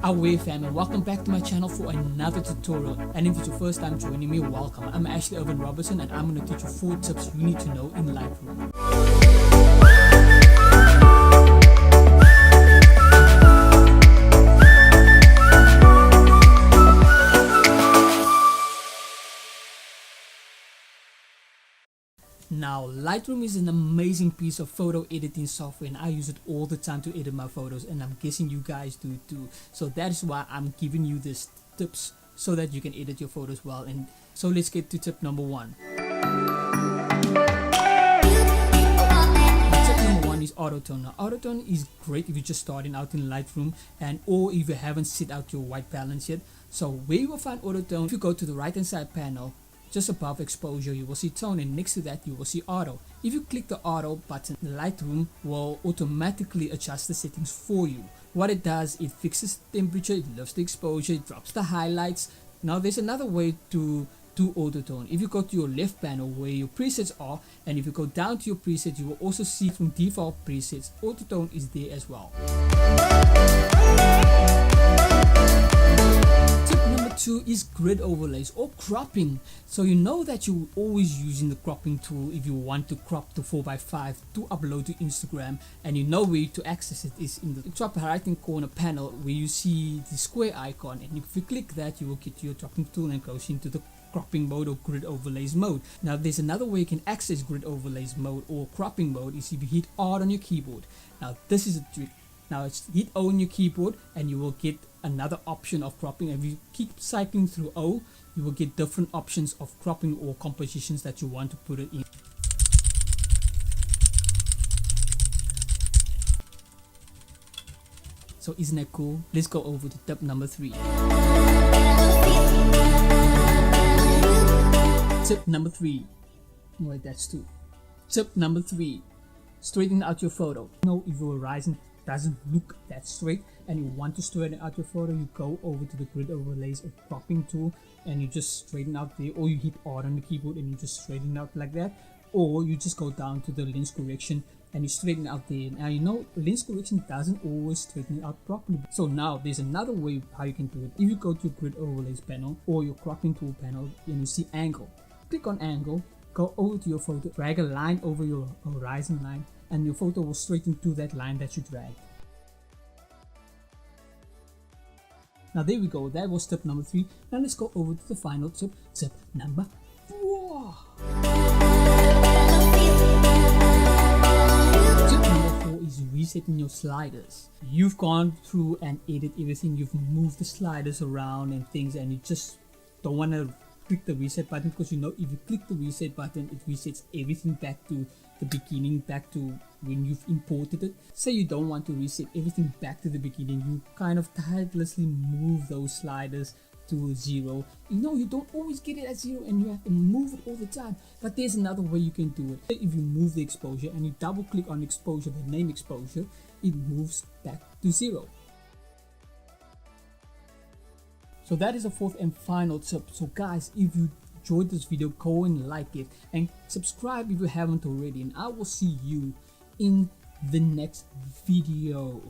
Away fam, and welcome back to my channel for another tutorial. And if it's your first time joining me, welcome. I'm actually Irvin Robertson, and I'm going to teach you 4 tips you need to know in Lightroom. Now, Lightroom is an amazing piece of photo editing software, and I use it all the time to edit my photos, and I'm guessing you guys do too. So that is why I'm giving you these tips so that you can edit your photos well. And so let's get to tip number 1. Tip number 1 is autotone. Now, autotone is great if you're just starting out in Lightroom or if you haven't set out your white balance yet. So where you will find autotone, if you go to the right hand side panel, just above exposure, you will see tone, and next to that you will see auto. If you click the auto button, Lightroom will automatically adjust the settings for you. What it does, it fixes the temperature, it lifts the exposure, it drops the highlights. Now there's another way to do autotone. If you go to your left panel where your presets are, and if you go down to your presets, you will also see from default presets, autotone is there as well. Tip number 2 is grid overlays or cropping. So you know that you're always using the cropping tool if you want to crop to 4:5 to upload to Instagram, and you know where to access it is in the top right hand corner panel where you see the square icon, and if you click that, you will get to your cropping tool and goes into the cropping mode or grid overlays mode. Now there's another way you can access grid overlays mode or cropping mode is if you hit R on your keyboard. Now this is a trick. Now it's hit O on your keyboard and you will get another option of cropping. If you keep cycling through O, you will get different options of cropping or compositions that you want to put it in. So isn't that cool? Let's go over to tip number 3. Tip number 3. Wait, that's 2. Tip number 3. Straighten out your photo. Now if your horizon doesn't look that straight and you want to straighten out your photo, you go over to the grid overlays or cropping tool and you just straighten out there, or you hit R on the keyboard and you just straighten out like that, or you just go down to the lens correction and you straighten out there. Now you know lens correction doesn't always straighten it out properly, so now there's another way how you can do it. If you go to grid overlays panel or your cropping tool panel and you see angle, click on angle, go over to your photo, drag a line over your horizon line, and your photo will straighten to that line that you dragged. Now there we go, that was tip number 3. Now let's go over to the final tip, tip number 4. Tip number 4 is resetting your sliders. You've gone through and edited everything, you've moved the sliders around and things, and you just don't want to click the reset button, because you know if you click the reset button, it resets everything back to the beginning, back to when you've imported it. Say you don't want to reset everything back to the beginning, you kind of tirelessly move those sliders to 0. You know you don't always get it at 0 and you have to move it all the time, but there's another way you can do it. If you move the exposure and you double click on exposure, the name exposure, it moves back to 0. So that is the 4th and final tip. So guys, if you enjoyed this video, go and like it and subscribe if you haven't already, and I will see you in the next video.